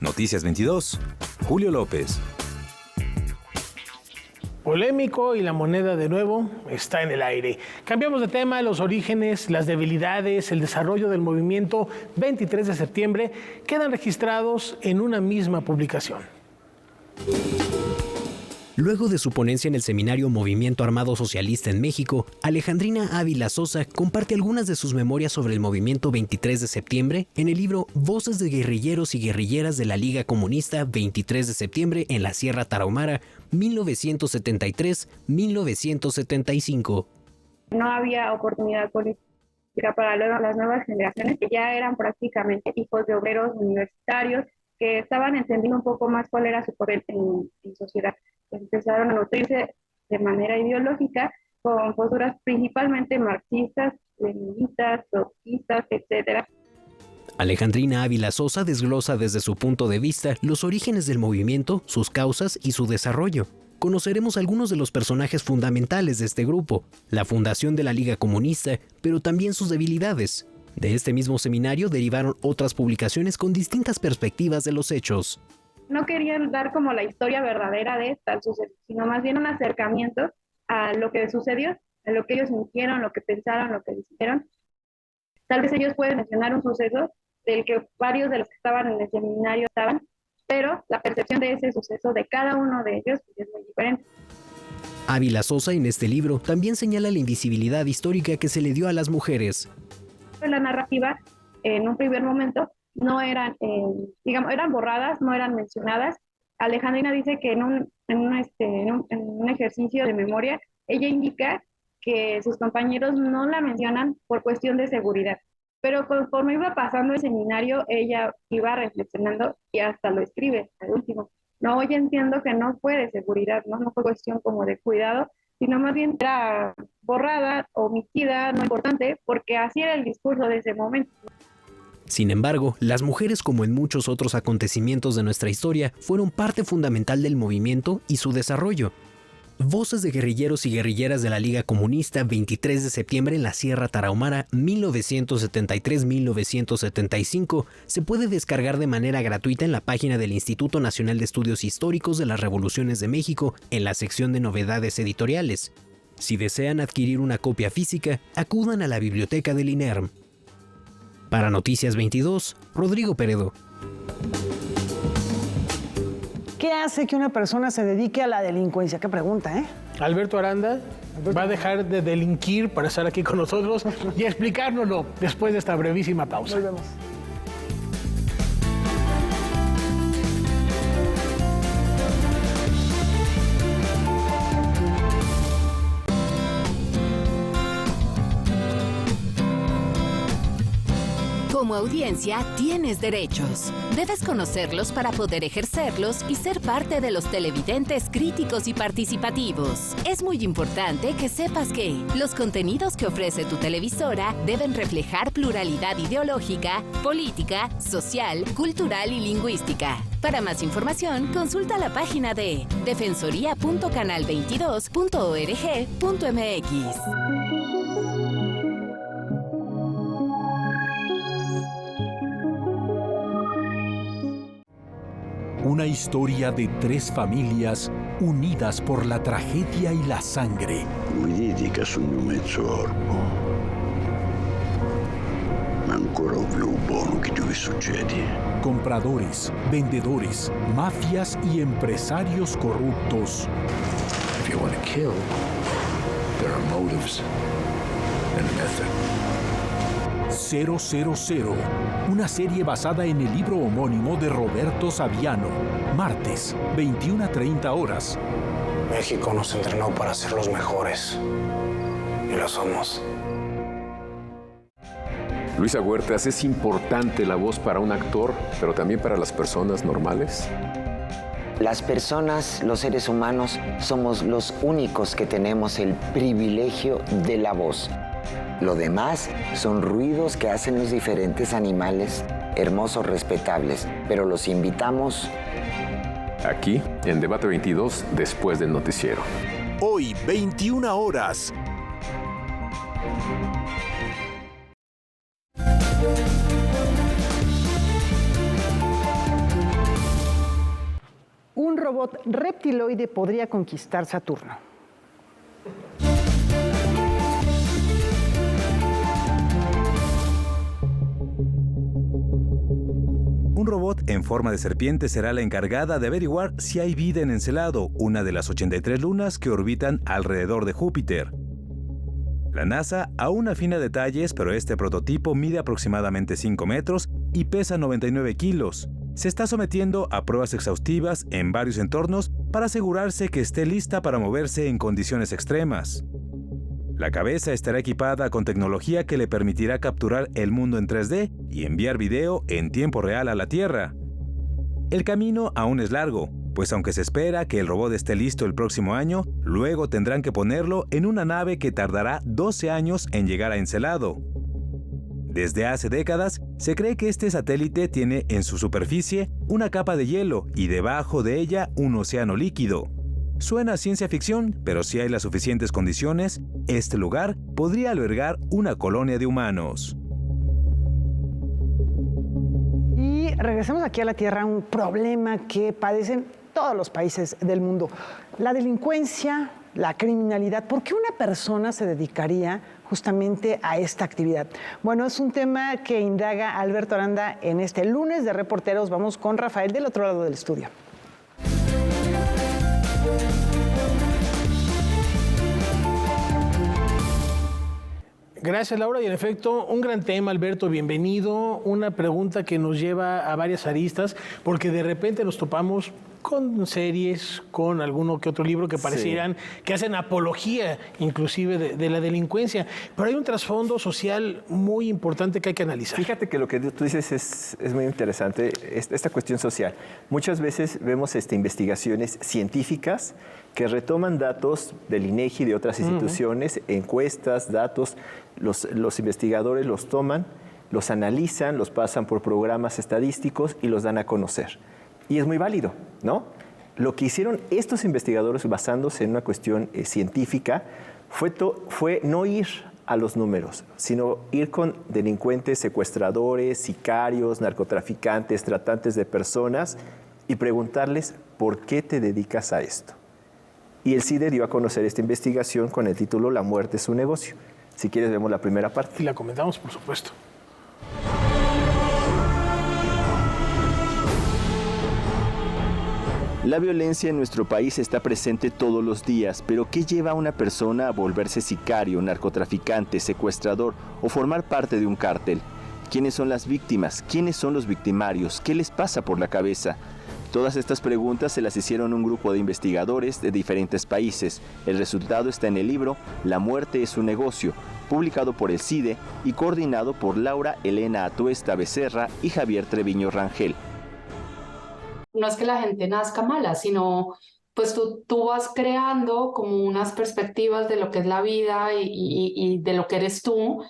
Noticias 22, Julio López. Polémico y la moneda de nuevo está en el aire. Cambiamos de tema, los orígenes, las debilidades, el desarrollo del movimiento 23 de septiembre quedan registrados en una misma publicación. Luego de su ponencia en el seminario Movimiento Armado Socialista en México, Alejandrina Ávila Sosa comparte algunas de sus memorias sobre el movimiento 23 de septiembre en el libro Voces de guerrilleros y guerrilleras de la Liga Comunista 23 de septiembre en la Sierra Tarahumara, 1973-1975. No había oportunidad política para las nuevas generaciones que ya eran prácticamente hijos de obreros universitarios que estaban entendiendo un poco más cuál era su papel en sociedad. Empezaron a nutrirse de manera ideológica con posturas principalmente marxistas, leninistas, trotskistas, etc. Alejandrina Ávila Sosa desglosa desde su punto de vista los orígenes del movimiento, sus causas y su desarrollo. Conoceremos algunos de los personajes fundamentales de este grupo, la fundación de la Liga Comunista, pero también sus debilidades. De este mismo seminario derivaron otras publicaciones con distintas perspectivas de los hechos. no querían dar como la historia verdadera de tal suceso, sino más bien un acercamiento a lo que sucedió, a lo que ellos sintieron, lo que pensaron, lo que hicieron. Tal vez ellos pueden mencionar un suceso del que varios de los que estaban en el seminario estaban, pero la percepción de ese suceso de cada uno de ellos pues, es muy diferente. Ávila Sosa en este libro también señala la invisibilidad histórica que se le dio a las mujeres. La narrativa, en un primer momento, no eran, eran borradas, no eran mencionadas. Alejandrina dice que en un ejercicio de memoria, ella indica que sus compañeros no la mencionan por cuestión de seguridad. Pero conforme iba pasando el seminario, ella iba reflexionando y hasta lo escribe al último. No, hoy entiendo que no fue de seguridad, no fue cuestión como de cuidado, sino más bien era borrada, omitida, no importante, porque así era el discurso de ese momento. Sin embargo, las mujeres, como en muchos otros acontecimientos de nuestra historia, fueron parte fundamental del movimiento y su desarrollo. Voces de guerrilleros y guerrilleras de la Liga Comunista, 23 de septiembre en la Sierra Tarahumara, 1973-1975, se puede descargar de manera gratuita en la página del Instituto Nacional de Estudios Históricos de las Revoluciones de México, en la sección de novedades editoriales. Si desean adquirir una copia física, acudan a la biblioteca del INERM. Para Noticias 22, Rodrigo Peredo. ¿Qué hace que una persona se dedique a la delincuencia? Qué pregunta, ¿eh? Alberto Aranda va a dejar de delinquir para estar aquí con nosotros y explicárnoslo después de esta brevísima pausa. Volvemos. Como audiencia, tienes derechos. Debes conocerlos para poder ejercerlos y ser parte de los televidentes críticos y participativos. Es muy importante que sepas que los contenidos que ofrece tu televisora deben reflejar pluralidad ideológica, política, social, cultural y lingüística. Para más información, consulta la página de defensoría.canal22.org.mx. Una historia de tres familias unidas por la tragedia y la sangre. Voi dite che sono mezzo orbo, ma ancora ho più buono che dove succede. Compradores, vendedores, mafias y empresarios corruptos. If you want to kill, there are motives and method. 000, una serie basada en el libro homónimo de Roberto Saviano. Martes, 21:30 horas. México nos entrenó para ser los mejores. Y lo somos. Luisa Huertas, ¿es importante la voz para un actor, pero también para las personas normales? Las personas, los seres humanos, somos los únicos que tenemos el privilegio de la voz. Lo demás son ruidos que hacen los diferentes animales, hermosos, respetables, pero los invitamos aquí, en Debate 22, después del noticiero. Hoy, 21 horas. Un robot reptiloide podría conquistar Saturno. Un robot en forma de serpiente será la encargada de averiguar si hay vida en Encelado, una de las 83 lunas que orbitan alrededor de Júpiter. La NASA aún afina detalles, pero este prototipo mide aproximadamente 5 metros y pesa 99 kilos. Se está sometiendo a pruebas exhaustivas en varios entornos para asegurarse que esté lista para moverse en condiciones extremas. La cabeza estará equipada con tecnología que le permitirá capturar el mundo en 3D y enviar video en tiempo real a la Tierra. El camino aún es largo, pues aunque se espera que el robot esté listo el próximo año, luego tendrán que ponerlo en una nave que tardará 12 años en llegar a Encelado. Desde hace décadas, se cree que este satélite tiene en su superficie una capa de hielo y debajo de ella un océano líquido. Suena a ciencia ficción, pero si hay las suficientes condiciones, este lugar podría albergar una colonia de humanos. Y regresemos aquí a la tierra, un problema que padecen todos los países del mundo. La delincuencia, la criminalidad. ¿Por qué una persona se dedicaría justamente a esta actividad? Bueno, es un tema que indaga Alberto Aranda en este lunes de Reporteros. Vamos con Rafael del otro lado del estudio. Gracias, Laura. Y en efecto, un gran tema, Alberto, bienvenido. Una pregunta que nos lleva a varias aristas, porque de repente nos topamos con series, con alguno que otro libro que parecieran que hacen apología inclusive de la delincuencia. Pero hay un trasfondo social muy importante que hay que analizar. Fíjate que lo que tú dices es muy interesante, esta cuestión social. Muchas veces vemos investigaciones científicas que retoman datos del INEGI, de otras instituciones, encuestas, datos. Los investigadores los toman, los analizan, los pasan por programas estadísticos y los dan a conocer. Y es muy válido, ¿no? Lo que hicieron estos investigadores basándose en una cuestión científica fue no ir a los números, sino ir con delincuentes, secuestradores, sicarios, narcotraficantes, tratantes de personas y preguntarles ¿por qué te dedicas a esto? Y el CIDE dio a conocer esta investigación con el título La muerte es un negocio. Si quieres vemos la primera parte. Y la comentamos, por supuesto. La violencia en nuestro país está presente todos los días, pero ¿qué lleva a una persona a volverse sicario, narcotraficante, secuestrador o formar parte de un cártel? ¿Quiénes son las víctimas? ¿Quiénes son los victimarios? ¿Qué les pasa por la cabeza? Todas estas preguntas se las hicieron un grupo de investigadores de diferentes países. El resultado está en el libro La muerte es un negocio, publicado por el CIDE y coordinado por Laura Elena Atuesta Becerra y Javier Treviño Rangel. No es que la gente nazca mala, sino pues tú vas creando como unas perspectivas de lo que es la vida y de lo que eres tú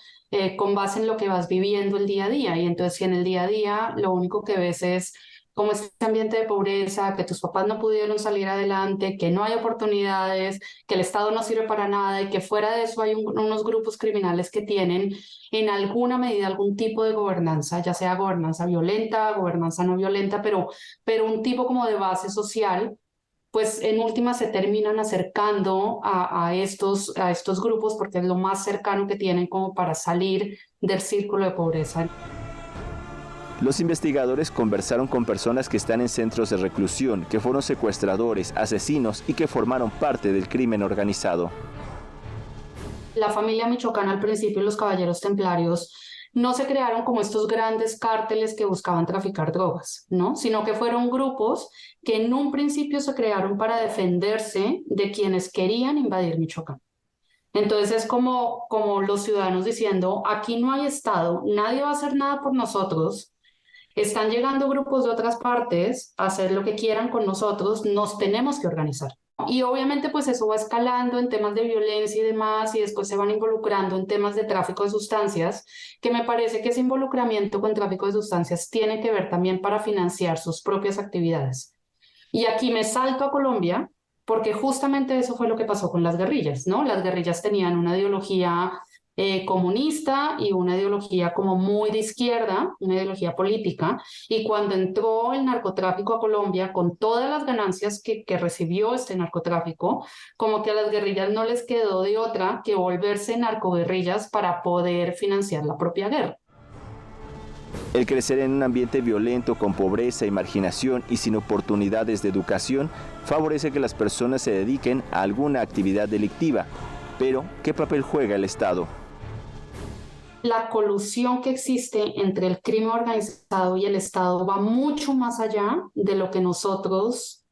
con base en lo que vas viviendo el día a día. Y entonces si en el día a día lo único que ves es como este ambiente de pobreza, que tus papás no pudieron salir adelante, que no hay oportunidades, que el Estado no sirve para nada y que fuera de eso hay unos grupos criminales que tienen en alguna medida algún tipo de gobernanza, ya sea gobernanza violenta, gobernanza no violenta, pero un tipo como de base social, pues en última se terminan acercando a estos grupos porque es lo más cercano que tienen como para salir del círculo de pobreza. Los investigadores conversaron con personas que están en centros de reclusión, que fueron secuestradores, asesinos y que formaron parte del crimen organizado. La familia michoacana al principio, los caballeros templarios, no se crearon como estos grandes cárteles que buscaban traficar drogas, ¿no? Sino que fueron grupos que en un principio se crearon para defenderse de quienes querían invadir Michoacán. Entonces es como los ciudadanos diciendo, aquí no hay Estado, nadie va a hacer nada por nosotros. Están llegando grupos de otras partes a hacer lo que quieran con nosotros, nos tenemos que organizar. Y obviamente pues eso va escalando en temas de violencia y demás, y después se van involucrando en temas de tráfico de sustancias, que me parece que ese involucramiento con tráfico de sustancias tiene que ver también para financiar sus propias actividades. Y aquí me salto a Colombia, porque justamente eso fue lo que pasó con las guerrillas, ¿no? Las guerrillas tenían una ideología comunista y una ideología como muy de izquierda, una ideología política, y cuando entró el narcotráfico a Colombia, con todas las ganancias que recibió este narcotráfico, como que a las guerrillas no les quedó de otra que volverse narcoguerrillas para poder financiar la propia guerra. El crecer en un ambiente violento, con pobreza y marginación y sin oportunidades de educación, favorece que las personas se dediquen a alguna actividad delictiva. Pero, ¿qué papel juega el Estado? La colusión que existe entre el crimen organizado y el Estado va mucho más allá de lo que nosotros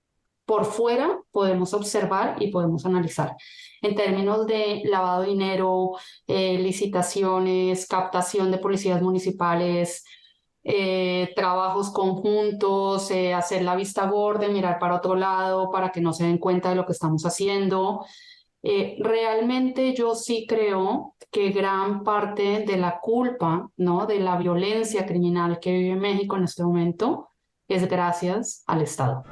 por fuera podemos observar y podemos analizar. En términos de lavado de dinero, licitaciones, captación de policías municipales, trabajos conjuntos, hacer la vista gorda, mirar para otro lado para que no se den cuenta de lo que estamos haciendo. Realmente yo sí creo que gran parte de la culpa, ¿no?, de la violencia criminal que vive México en este momento es gracias al Estado.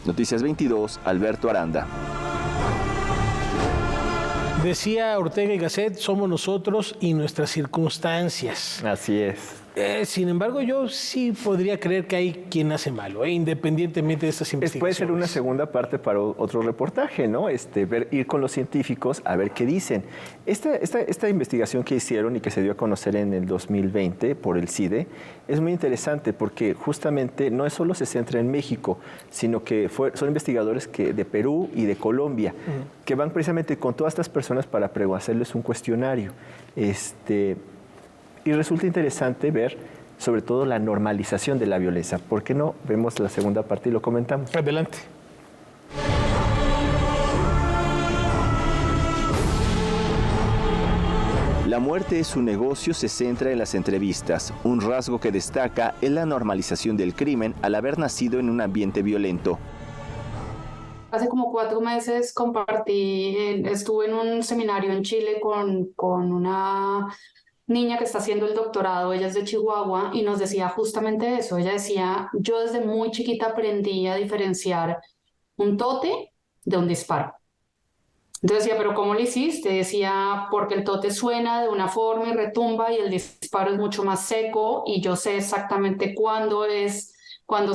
Noticias 22, Alberto Aranda. Decía Ortega y Gasset, somos nosotros y nuestras circunstancias. Así es. Sin embargo, yo sí podría creer que hay quien hace malo, independientemente de estas investigaciones. Puede ser una segunda parte para otro reportaje, ¿no? Ir con los científicos a ver qué dicen. Esta investigación que hicieron y que se dio a conocer en el 2020 por el CIDE es muy interesante porque justamente no solo se centra en México, sino que son investigadores de Perú y de Colombia, que van precisamente con todas estas personas para hacerles un cuestionario. Y resulta interesante ver sobre todo la normalización de la violencia. ¿Por qué no vemos la segunda parte y lo comentamos? Adelante. La muerte es un negocio se centra en las entrevistas. Un rasgo que destaca es la normalización del crimen al haber nacido en un ambiente violento. Hace como 4 meses estuve en un seminario en Chile con una niña que está haciendo el doctorado, ella es de Chihuahua, y nos decía justamente eso. Ella decía, yo desde muy chiquita aprendí a diferenciar un tote de un disparo. Entonces decía, ¿pero cómo lo hiciste? Decía, porque el tote suena de una forma y retumba y el disparo es mucho más seco y yo sé exactamente cuándo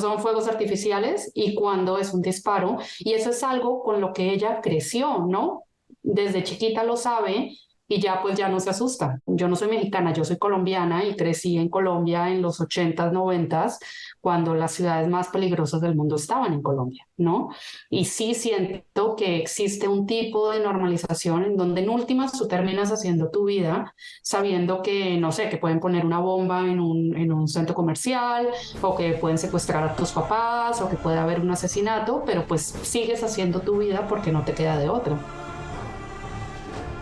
son fuegos artificiales y cuándo es un disparo. Y eso es algo con lo que ella creció, ¿no? Desde chiquita lo sabe y ya pues ya no se asusta. Yo no soy mexicana, yo soy colombiana y crecí en Colombia en los 80s, 90s, cuando las ciudades más peligrosas del mundo estaban en Colombia, ¿no? Y sí siento que existe un tipo de normalización en donde en últimas tú terminas haciendo tu vida sabiendo que, no sé, que pueden poner una bomba en un centro comercial o que pueden secuestrar a tus papás o que puede haber un asesinato, pero pues sigues haciendo tu vida porque no te queda de otra.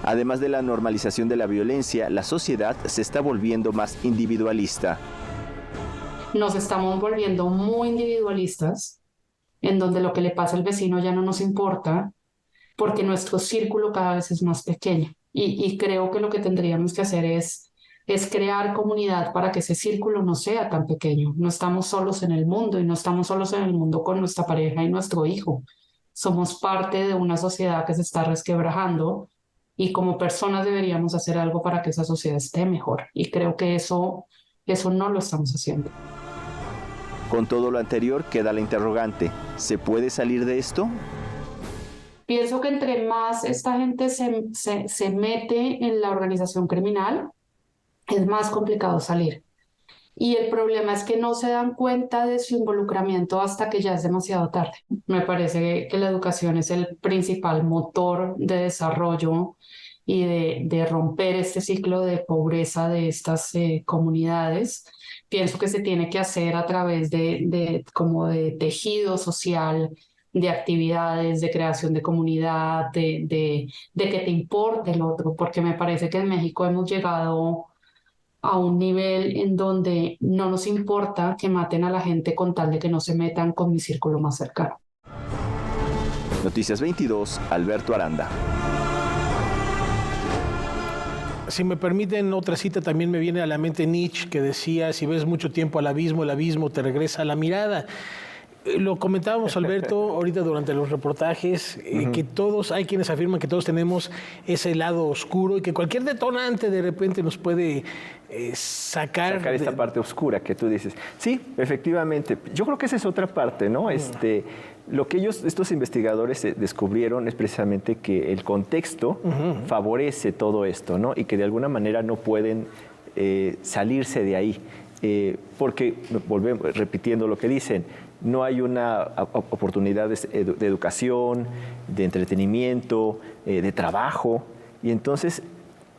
Además de la normalización de la violencia, la sociedad se está volviendo más individualista. Nos estamos volviendo muy individualistas, en donde lo que le pasa al vecino ya no nos importa, porque nuestro círculo cada vez es más pequeño. Y creo que lo que tendríamos que hacer es crear comunidad para que ese círculo no sea tan pequeño. No estamos solos en el mundo y no estamos solos en el mundo con nuestra pareja y nuestro hijo. Somos parte de una sociedad que se está resquebrajando y como personas deberíamos hacer algo para que esa sociedad esté mejor. Y creo que eso no lo estamos haciendo. Con todo lo anterior queda la interrogante. ¿Se puede salir de esto? Pienso que entre más esta gente se mete en la organización criminal, es más complicado salir. Y el problema es que no se dan cuenta de su involucramiento hasta que ya es demasiado tarde. Me parece que la educación es el principal motor de desarrollo y de romper este ciclo de pobreza de estas comunidades. Pienso que se tiene que hacer a través de tejido social, de actividades, de creación de comunidad, de que te importe el otro, porque me parece que en México hemos llegado a un nivel en donde no nos importa que maten a la gente con tal de que no se metan con mi círculo más cercano. Noticias 22, Alberto Aranda. Si me permiten otra cita, también me viene a la mente Nietzsche, que decía, si ves mucho tiempo al abismo, el abismo te regresa a la mirada. Lo comentábamos, Alberto, ahorita durante los reportajes, que hay quienes afirman que todos tenemos ese lado oscuro y que cualquier detonante de repente nos puede sacar esta parte oscura que tú dices. Sí, efectivamente. Yo creo que esa es otra parte, ¿no? Lo que estos investigadores descubrieron es precisamente que el contexto favorece todo esto, ¿no? Y que de alguna manera no pueden salirse de ahí. Porque, volvemos repitiendo lo que dicen, no hay una oportunidad de educación, de entretenimiento, de trabajo, y entonces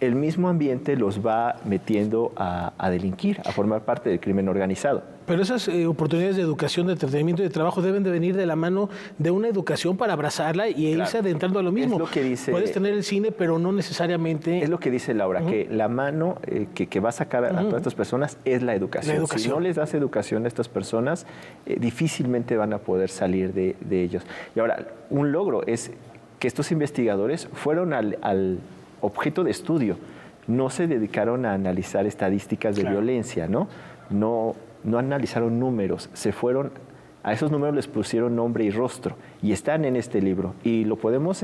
el mismo ambiente los va metiendo a delinquir, a formar parte del crimen organizado. Pero esas oportunidades de educación, de entretenimiento y de trabajo deben de venir de la mano de una educación para abrazarla y irse adentrando a lo mismo. Es lo que dice, puedes tener el cine, pero no necesariamente... Es lo que dice Laura, que la mano que va a sacar a todas estas personas es la educación. Si no les das educación a estas personas, difícilmente van a poder salir de ellos. Y ahora, un logro es que estos investigadores fueron al objeto de estudio, no se dedicaron a analizar estadísticas de violencia, no analizaron números, se fueron, a esos números les pusieron nombre y rostro y están en este libro y lo podemos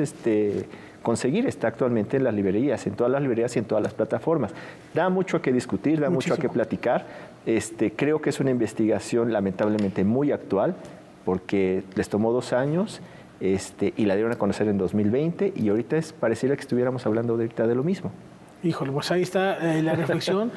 conseguir, está actualmente en las librerías, en todas las librerías y en todas las plataformas. Da mucho a que discutir, da mucho a que platicar, Creo que es una investigación lamentablemente muy actual, porque les tomó 2 años y la dieron a conocer en 2020, y ahorita pareciera que estuviéramos hablando ahorita de lo mismo. Híjole, pues ahí está la reflexión.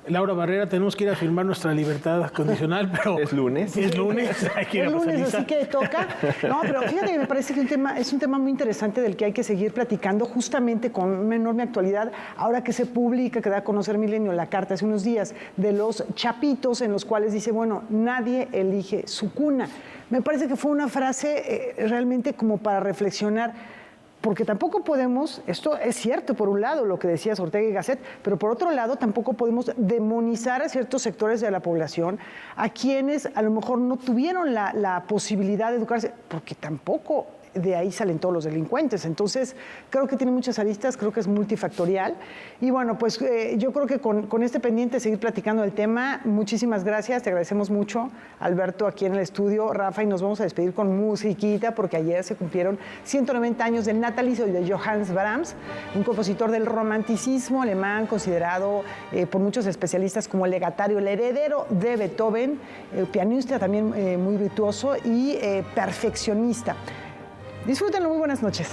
Laura Barrera, tenemos que ir a firmar nuestra libertad condicional, pero... ¿Es lunes? Es lunes, hay que ir a Es lunes, pasar así que toca. No, pero fíjate que me parece que es un tema muy interesante del que hay que seguir platicando, justamente con una enorme actualidad, ahora que se publica, que da a conocer Milenio la carta hace unos días, de los chapitos en los cuales dice, bueno, nadie elige su cuna. Me parece que fue una frase realmente como para reflexionar, porque tampoco podemos, esto es cierto por un lado lo que decías Ortega y Gasset, pero por otro lado tampoco podemos demonizar a ciertos sectores de la población, a quienes a lo mejor no tuvieron la posibilidad de educarse, porque tampoco de ahí salen todos los delincuentes. Entonces, creo que tiene muchas aristas, creo que es multifactorial. Y bueno, pues yo creo que con este pendiente seguir platicando del tema. Muchísimas gracias, te agradecemos mucho, Alberto, aquí en el estudio. Rafa, y nos vamos a despedir con musiquita, porque ayer se cumplieron 190 años del natalicio de Johannes Brahms, un compositor del romanticismo alemán, considerado por muchos especialistas como el legatario, el heredero de Beethoven, pianista también muy virtuoso y perfeccionista. Disfrútenlo, muy buenas noches.